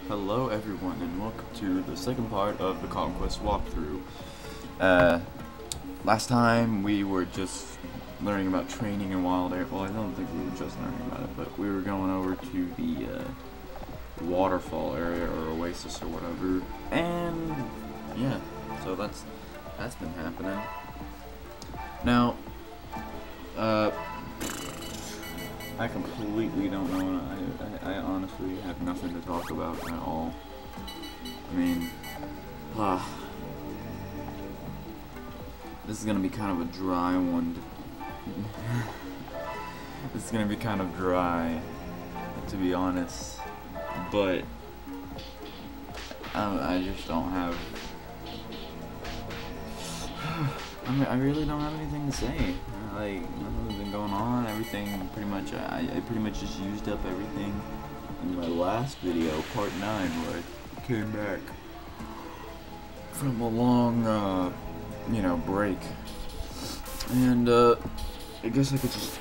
Hello everyone and welcome to the second part of the Conquest walkthrough. Last time we were just learning about training in wild air. Well, I don't think we were just learning about it, but we were going over to the waterfall area or oasis or whatever. And yeah, so that's been happening. Now, I completely don't know. I honestly have nothing to talk about at all. I mean, this is gonna be kind of a dry one. This is gonna be kind of dry, to be honest. But I just don't have. I really don't have anything to say. Like, nothing's been going on. Everything pretty much. I pretty much just used up everything in my last video, part 9, where I came back from a long, you know, break. And I guess I could just.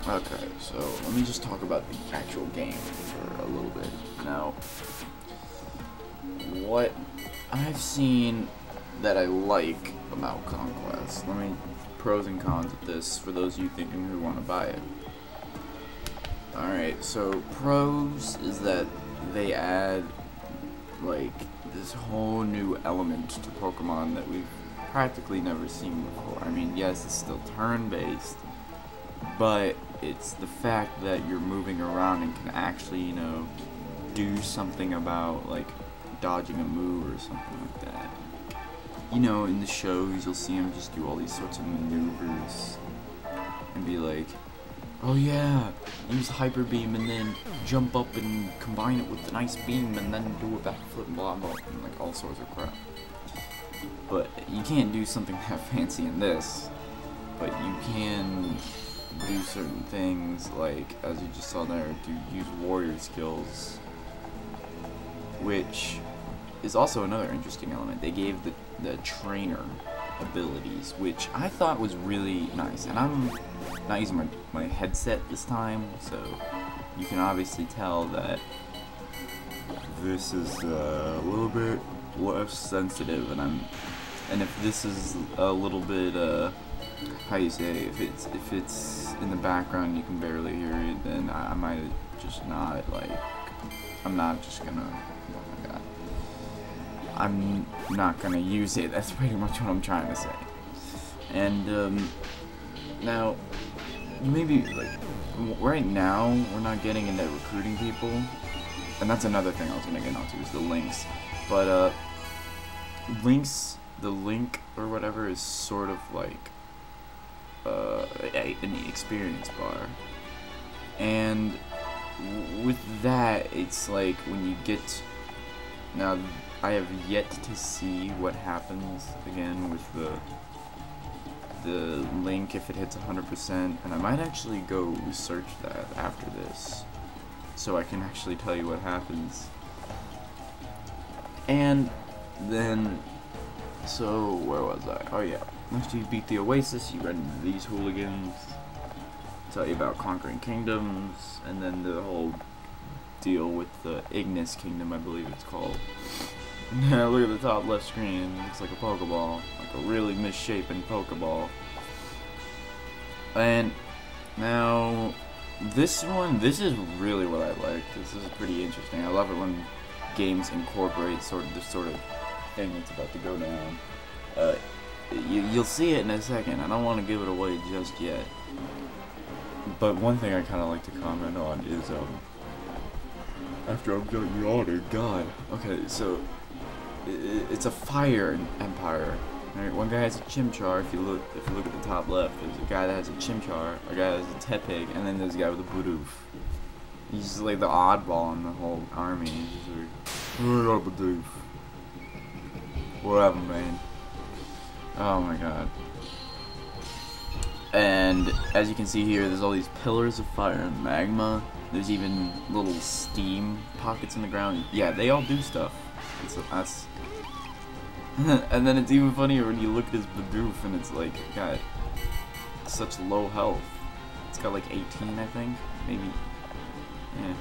Okay, so let me just talk about the actual game for a little bit now. What I've seen that I like about Conquest. Let me pros and cons of this for those of you thinking who want to buy it. Alright, so pros is that they add like this whole new element to Pokemon that we've practically never seen before. I mean, yes, it's still turn-based, but it's the fact that you're moving around and can actually, you know, do something about like dodging a move or something like that. You know, in the shows, you'll see him just do all these sorts of maneuvers and be like, oh yeah, use Hyper Beam and then jump up and combine it with an Ice Beam and then do a backflip and blah blah, and like all sorts of crap. But you can't do something that fancy in this, but you can do certain things, like, as you just saw there, to use warrior skills, which is also another interesting element. They gave the trainer abilities, which I thought was really nice. And I'm not using my headset this time, so you can obviously tell that this is a little bit less sensitive, and if this is a little bit how you say, if it's in the background you can barely hear it, then I might just not, like, I'm not just gonna, oh my god, I'm not gonna use it. That's pretty much what I'm trying to say. And now maybe like right now we're not getting into recruiting people, and that's another thing I was gonna get onto, is the links. But the link or whatever is sort of like an experience bar, and with that, it's like when you get, now I have yet to see what happens again with the link if it hits 100%, and I might actually go research that after this so I can actually tell you what happens. And then, so where was I? Oh yeah, after you beat the Oasis, you run into these hooligans, tell you about conquering kingdoms, and then the whole deal with the Ignis Kingdom, I believe it's called. Now look at the top left screen, it looks like a Pokeball, like a really misshapen Pokeball. And now this is really what I like. This is pretty interesting. I love it when games incorporate this sort of thing that's about to go down. You'll see it in a second. I don't want to give it away just yet. But one thing I kind of like to comment on is, after I'm done yawning, God. Okay, so it's a fire empire. Right? One guy has a Chimchar. If you look at the top left, there's a guy that has a Chimchar, a guy that has a Tepig, and then there's a guy with a Bidoof. He's just like the oddball in the whole army. He's just like, oh, Bidoof. Whatever, man. Oh my god. And as you can see here, there's all these pillars of fire and magma. There's even little steam pockets in the ground. Yeah, they all do stuff. That's and then it's even funnier when you look at his Bidoof and it's like, God, such low health. It's got like 18, I think, maybe. Yeah.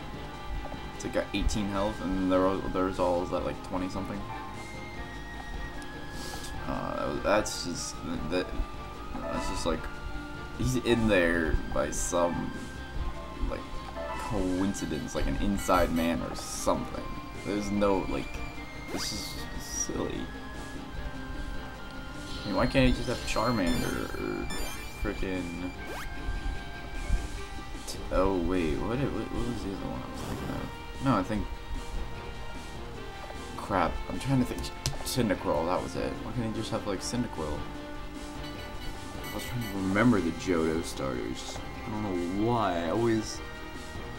It's like got 18 health, and there's all is at like 20 something. That's just like he's in there by some like coincidence, like an inside man or something. There's no like, this is silly. I mean, why can't he just have Charmander or frickin'? Oh wait, what was the other one I was thinking of? No, I think. Crap, I'm trying to think. Cyndaquil, that was it. Why can't he just have like Cyndaquil? I was trying to remember the Johto starters. I don't know why. I always.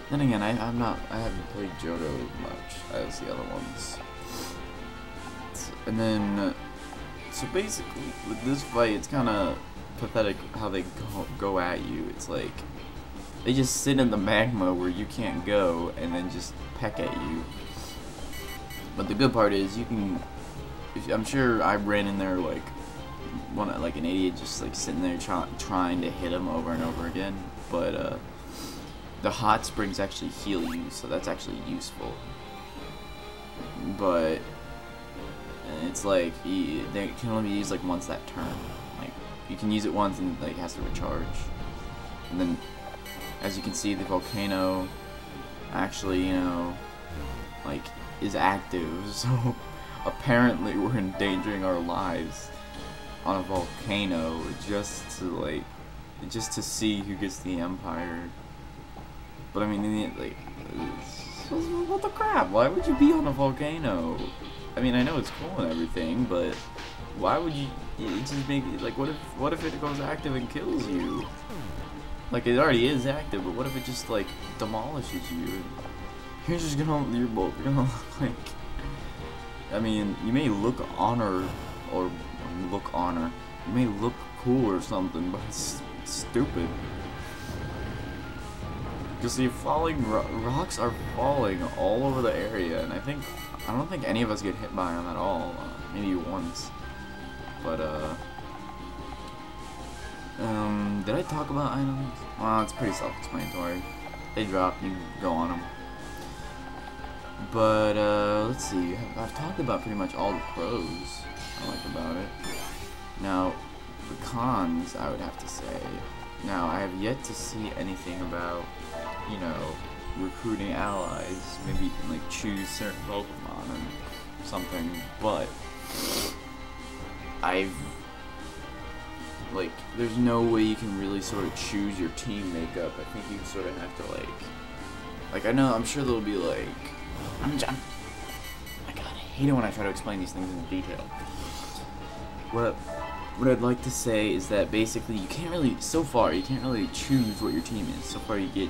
Then again, I haven't played Johto as much as the other ones. And then, so basically, with this fight, it's kind of pathetic how they go at you. It's like they just sit in the magma where you can't go, and then just peck at you. But the good part is you can. I'm sure I ran in there like an idiot, just like sitting there trying to hit him over and over again. But the hot springs actually heal you, so that's actually useful. But it's like they can only be used like once that turn. Like you can use it once and like it has to recharge. And then, as you can see, the volcano actually, you know, like is active. So apparently we're endangering our lives on a volcano just to see who gets the Empire. But I mean, like, what the crap? Why would you be on a volcano? I mean, I know it's cool and everything, but why would you just make it, like, what if it goes active and kills you? Like, it already is active, but what if it just, like, demolishes you? You're gonna look like, I mean, you may look you may look cool or something, but it's stupid. Because the falling rocks are falling all over the area, and I don't think any of us get hit by them at all. Maybe once. But did I talk about items? Well, it's pretty self-explanatory. They drop, you go on them. But let's see. I've talked about pretty much all the pros I like about it. Now, the cons, I would have to say. Now, I have yet to see anything about, you know, recruiting allies. Maybe you can like choose certain Pokemon and something. But there's no way you can really sort of choose your team makeup. I think you sort of have to like I know, I'm sure there'll be like. Oh my god, I hate it when I try to explain these things in detail. What I'd like to say is that basically you can't really choose what your team is. So far you get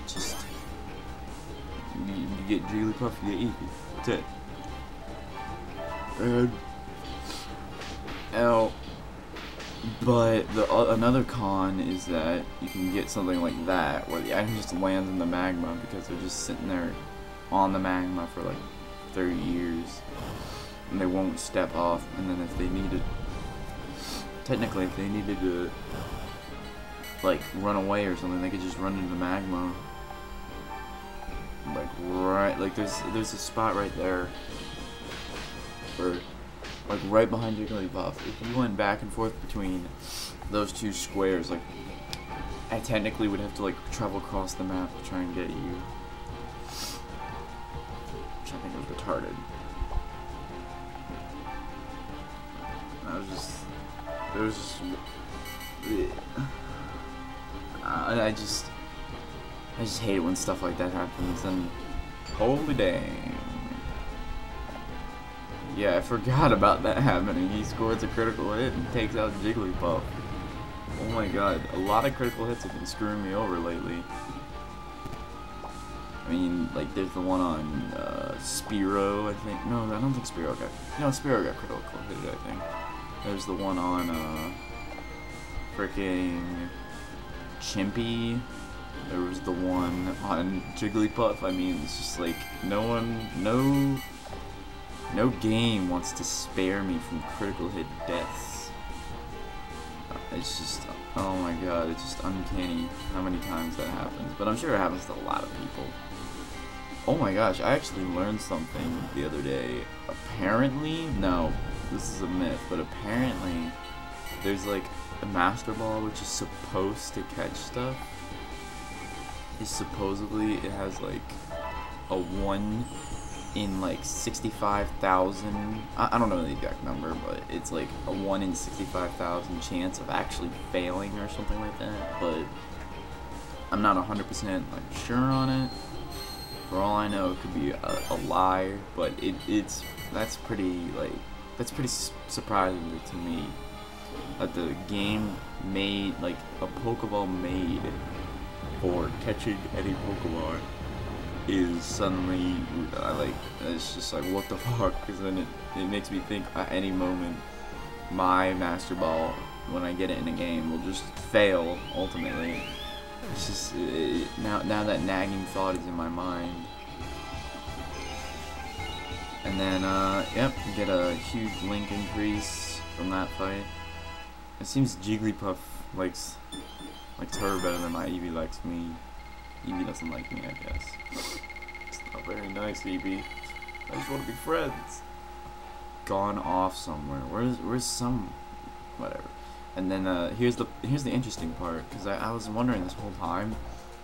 you get Jigglypuff, you get Eevee. That's it. But another con is that you can get something like that where the item just lands in the magma because they're just sitting there on the magma for like 30 years and they won't step off, and then if they needed to like run away or something, they could just run into the magma. Like there's a spot right there where like right behind Jigglypuff, if you went back and forth between those two squares, like I technically would have to like travel across the map to try and get you. I think it was retarded. I just hate it when stuff like that happens, and holy dang. Yeah, I forgot about that happening. He scores a critical hit and takes out Jigglypuff. Oh my god, a lot of critical hits have been screwing me over lately. I mean, like, there's the one on Spearow, I think. No, I don't think Spearow got... No, Spearow got critical hit, I think. There's the one on freaking Chimpy. There was the one on Jigglypuff. I mean, it's just like, no game wants to spare me from critical hit deaths. It's just, oh my god, it's just uncanny how many times that happens. But I'm sure it happens to a lot of people. Oh my gosh, I actually learned something the other day. Apparently, no, this is a myth, but apparently there's like a Master Ball which is supposed to catch stuff. Supposedly it has like a 1 in like 65,000. I don't know the exact number, but it's like a 1 in 65,000 chance of actually failing or something like that. But I'm not 100% like sure on it. For all I know, it could be a lie, but that's pretty surprising to me that the game made like a Pokeball made for catching any Pokemon is suddenly it's just like what the fuck, because then it makes me think at any moment my Master Ball, when I get it in a game, will just fail ultimately. It's just now that nagging thought is in my mind. And then yep, get a huge link increase from that fight. It seems Jigglypuff likes her better than my Eevee likes me. Eevee doesn't like me, I guess. It's not very nice, Eevee. I just want to be friends. Gone off somewhere. Where's some whatever. And then here's the interesting part, because I was wondering this whole time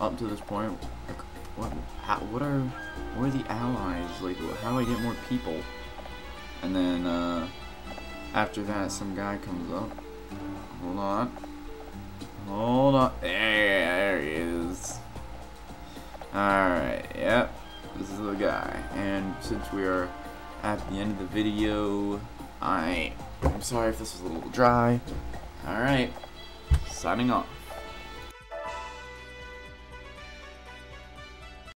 up to this point, like what are the allies, like how do I get more people? And then after that some guy comes up. Hold on, there he is. Alright, yep, this is the guy. And since we are at the end of the video, I'm sorry if this was a little dry. Alright, signing off.